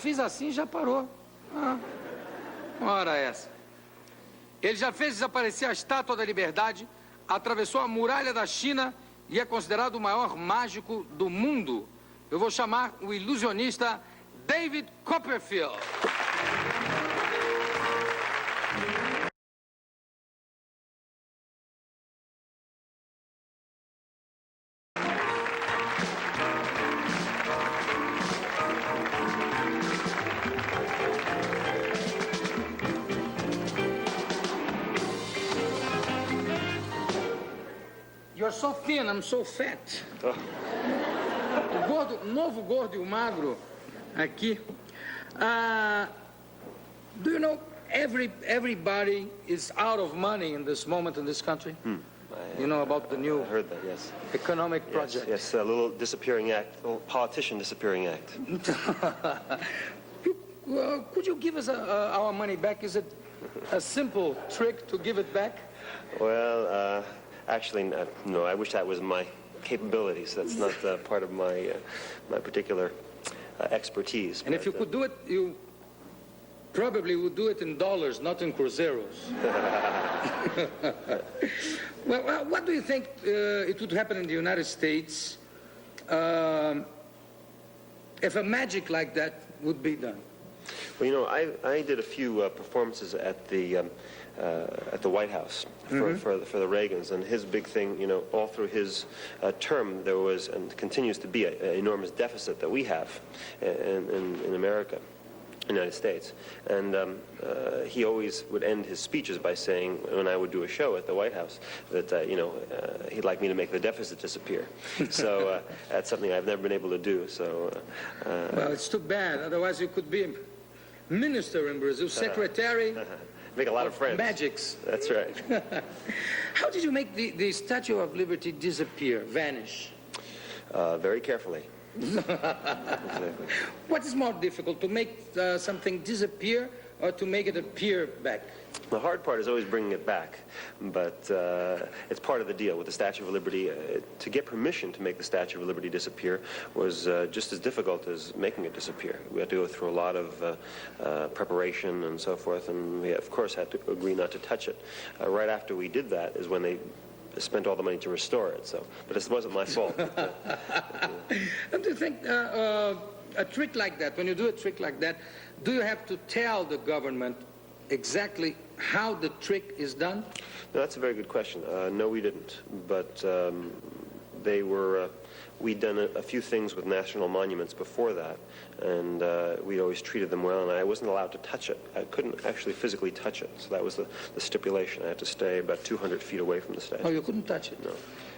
fiz assim e já parou. Ah, ora essa. Ele já fez desaparecer a Estátua da Liberdade, atravessou a muralha da China e é considerado o maior mágico do mundo. Eu vou chamar o ilusionista David Copperfield. You're so thin, I'm so fat. Oh. O gordo, novo gordo e o magro aqui. Do you know everybody is out of money in this moment in this country? You know about the new I heard that, yes. economic project? Yes, a little disappearing act, a little politician disappearing act. Could you give us our money back? Is it a simple trick to give it back? Well, actually, no, I wish that was my capabilities. That's not part of my particular expertise. And if you could do it, you probably would do it in dollars, not in cruzeiros. Well, what do you think it would happen in the United States if a magic like that would be done? Well, you know, I did a few performances at the White House for the Reagans, and his big thing, you know, all through his term, there was and continues to be an enormous deficit that we have in America, United States, and he always would end his speeches by saying, when I would do a show at the White House, that you know, he'd like me to make the deficit disappear. So that's something I've never been able to do. So well, it's too bad. Otherwise, you could be minister in Brazil, secretary. Make a lot of friends. Magics. That's right. How did you make the Statue of Liberty disappear, vanish? Very carefully. Exactly. What is more difficult, to make something disappear or to make it appear back? The hard part is always bringing it back, but it's part of the deal with the Statue of Liberty. To get permission to make the Statue of Liberty disappear was just as difficult as making it disappear. We had to go through a lot of preparation and so forth, and we, of course, had to agree not to touch it. Right after we did that is when they spent all the money to restore it. So, but it wasn't my fault. And do you think a trick like that, when you do a trick like that, do you have to tell the government exactly how the trick is done? No, that's a very good question. No, we didn't. But they were. We'd done a few things with national monuments before that, and we'd always treated them well, and I wasn't allowed to touch it. I couldn't actually physically touch it, so that was the stipulation. I had to stay about 200 feet away from the statue. Oh, you couldn't touch it? No.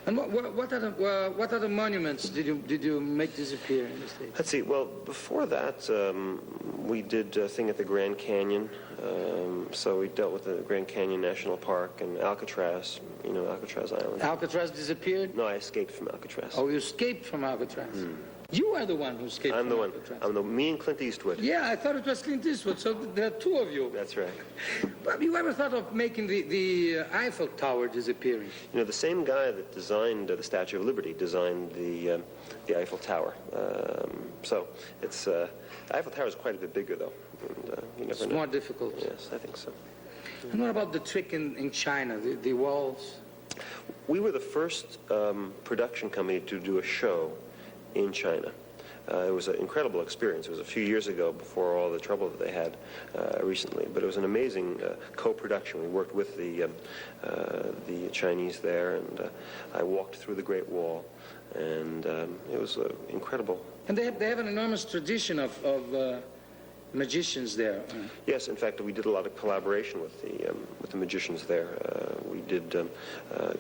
And what other monuments did you make disappear in the States? Let's see. Well, before that, we did a thing at the Grand Canyon. So we dealt with the Grand Canyon National Park and Alcatraz, you know, Alcatraz Island. Alcatraz disappeared? No, I escaped from Alcatraz. Oh, you escaped from Alcatraz. You are the one who escaped I'm from the one. Alcatraz. Me and Clint Eastwood. Yeah, I thought it was Clint Eastwood, so there are two of you. That's right. But you ever thought of making the Eiffel Tower disappearing? You know, the same guy that designed the Statue of Liberty designed the Eiffel Tower. So it's the Eiffel Tower is quite a bit bigger, though. And, you never it's know. more difficult. Yes, I think so. And what about the trick in China, the walls? We were the first production company to do a show in China. It was an incredible experience. It was a few years ago, before all the trouble that they had recently. But it was an amazing co-production. We worked with the Chinese there, and I walked through the Great Wall, and it was incredible. And they have an enormous tradition of magicians there. Yes, in fact, we did a lot of collaboration with the magicians there. We did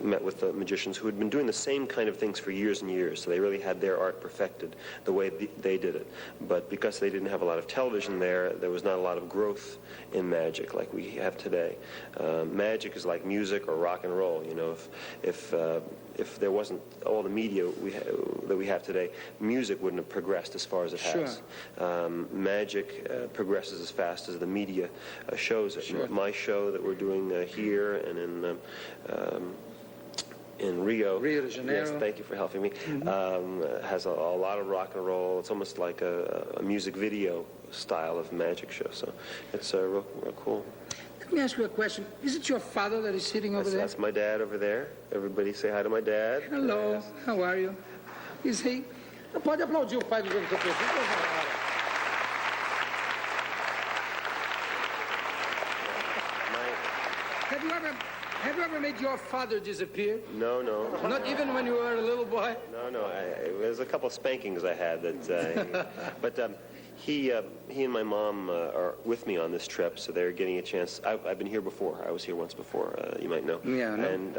met with the magicians who had been doing the same kind of things for years and years, so they really had their art perfected the way they did it. But because they didn't have a lot of television there was not a lot of growth in magic like we have today. Magic is like music or rock and roll. You know, if there wasn't all the media that we have today, music wouldn't have progressed as far as it has. Sure. Magic progresses as fast as the media shows it. Sure. My show that we're doing here and in Rio de Janeiro. Yes, thank you for helping me. Has a lot of rock and roll. It's almost like a music video style of magic show. So it's real cool. Let me ask you a question. Is it your father that is sitting over there? That's my dad over there. Everybody say hi to my dad. Hello, how are you? Is he? Pode aplaudir o pai do jogo Copperfield. Have you ever made your father disappear? No. Not even when you were a little boy? No. There's a couple of spankings I had that, but he and my mom are with me on this trip, so they're getting a chance. I've been here before. I was here once before, you might know. Yeah, I know. And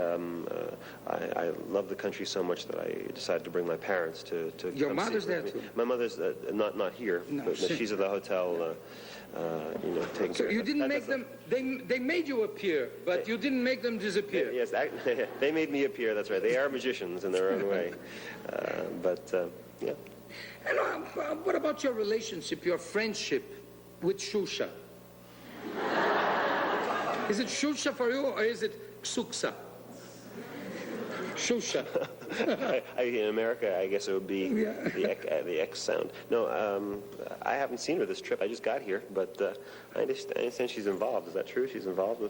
I love the country so much that I decided to bring my parents to Your come mother's see there me. too? My mother's not here, No, but she's at the hotel. Taking So care you of didn't that. make them, they made you appear, but you didn't make them disappear. Yes, they made me appear, that's right. They are magicians in their own way. Yeah. And what about your relationship, your friendship with Xuxa? Is it Xuxa for you, or is it Xuxa? Xuxa. In America, I guess it would be the X sound. No, I haven't seen her this trip. I just got here, but I understand she's involved. Is that true? She's involved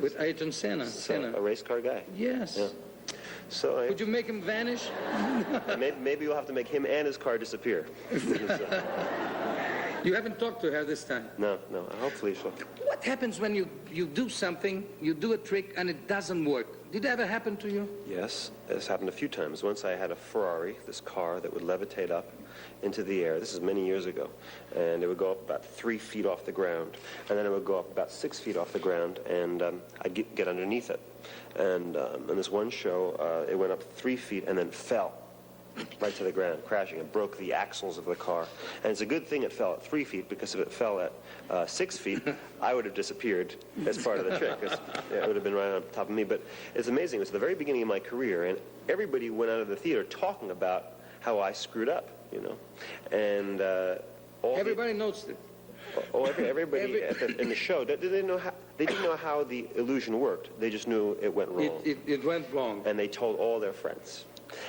With Ayrton Senna. a race car guy. Yes. Yeah. So Would you make him vanish? maybe you'll have to make him and his car disappear. You haven't talked to her this time? No. Hopefully she'll. What happens when you do something, you do a trick, and it doesn't work? Did it ever happen to you? Yes, it's happened a few times. Once I had a Ferrari, this car that would levitate up into the air. This is many years ago. And it would go up about 3 feet off the ground. And then it would go up about 6 feet off the ground, and I'd get underneath it. And in this one show, it went up 3 feet and then fell right to the ground, crashing. It broke the axles of the car. And it's a good thing it fell at 3 feet, because if it fell at 6 feet, I would have disappeared as part of the trick. It would have been right on top of me. But it's amazing. It was the very beginning of my career, and everybody went out of the theater talking about how I screwed up, And everybody noticed it. Everybody in the show, they didn't know how the illusion worked. They just knew it went wrong. It went wrong. And they told all their friends.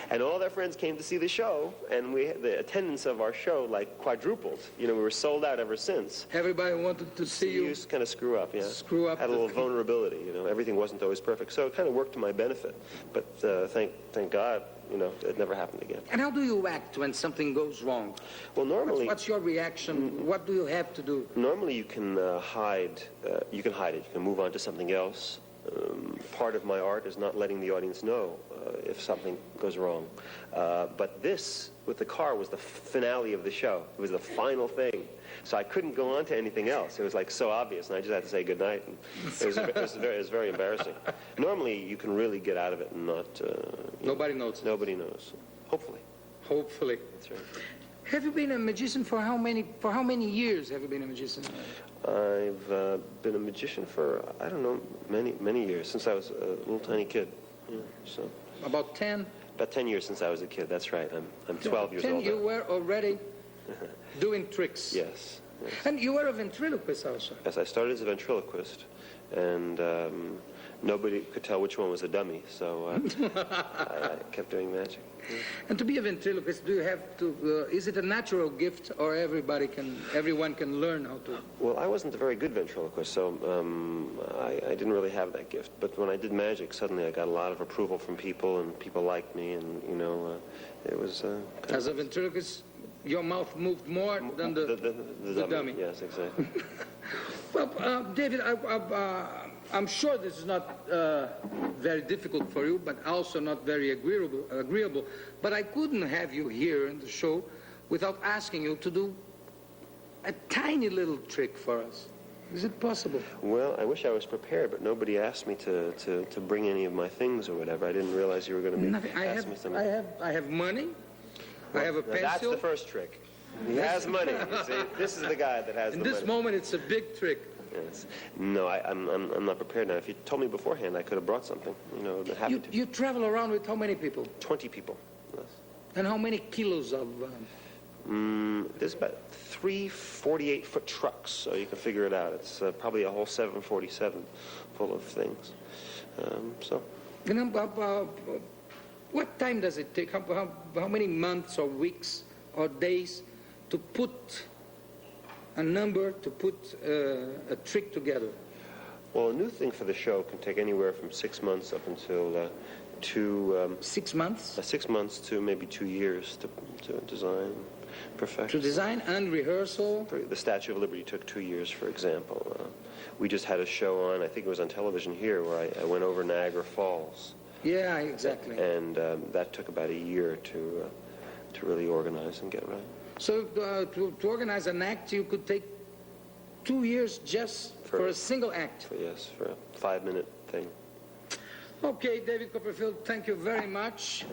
And all their friends came to see the show, and the attendance of our show quadrupled. We were sold out ever since. Everybody wanted to see you kind of screw up, yeah. Screw up. Had a little vulnerability, Everything wasn't always perfect, so it kind of worked to my benefit. But thank God, it never happened again. And how do you act when something goes wrong? Well, normally, what's your reaction? What do you have to do? Normally, you can hide. You can hide it. You can move on to something else. Part of my art is not letting the audience know if something goes wrong. But this, with the car, was the finale of the show. It was the final thing. So I couldn't go on to anything else. It was so obvious, and I just had to say goodnight. It was very embarrassing. Normally, you can really get out of it and not... Nobody knows. Nobody knows. Hopefully. Hopefully. That's right. Have you been a magician for how many years have you been a magician? I've been a magician for, I don't know, many years, since I was a little tiny kid. Yeah, so. About 10? About 10 years since I was a kid, that's right. I'm 12 years old now. 10 you were already doing tricks? Yes. And you were a ventriloquist also? Yes, I started as a ventriloquist, and nobody could tell which one was a dummy, so I kept doing magic. Yeah. And to be a ventriloquist, do you have to, is it a natural gift, or everyone can learn how to? Well, I wasn't a very good ventriloquist, so I didn't really have that gift. But when I did magic, suddenly I got a lot of approval from people, and people liked me, and, it was... As a ventriloquist, your mouth moved more than the dummy. Yes, exactly. Well, David, I'm sure this is not very difficult for you, but also not very agreeable. But I couldn't have you here in the show without asking you to do a tiny little trick for us. Is it possible? Well, I wish I was prepared, but nobody asked me to bring any of my things or whatever. I didn't realize you were going to be asking me something. I have money. Well, I have a pencil. That's the first trick. He has money. You see? This is the guy that has the money. In this moment, it's a big trick. Yes. No, I'm not prepared now. If you told me beforehand, I could have brought something. I'd be happy to. You travel around with how many people? 20 people. Yes. And how many kilos of? There's about 3 48-foot trucks, so you can figure it out. It's probably a whole 747 full of things. What time does it take? How many months or weeks or days to put a number to put a trick together? Well, a new thing for the show can take anywhere from 6 months up until 6 months? 6 months to maybe 2 years to design, perfect. To design and rehearsal? The Statue of Liberty took 2 years, for example. We just had a show on, I think it was on television here, where I went over Niagara Falls. Yeah, exactly. And that took about a year to really organize and get right. So to organize an act, you could take 2 years just for a single act? Yes, for a 5-minute thing. Ok, David Copperfield, thank you very much.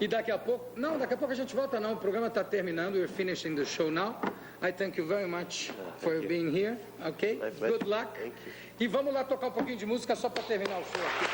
E daqui a pouco... Não, daqui a pouco a gente volta não. O programa está terminando. We're finishing the show now. I thank you very much for being here. Ok? Good luck. Thank you. E vamos lá tocar um pouquinho de música só para terminar o show aqui.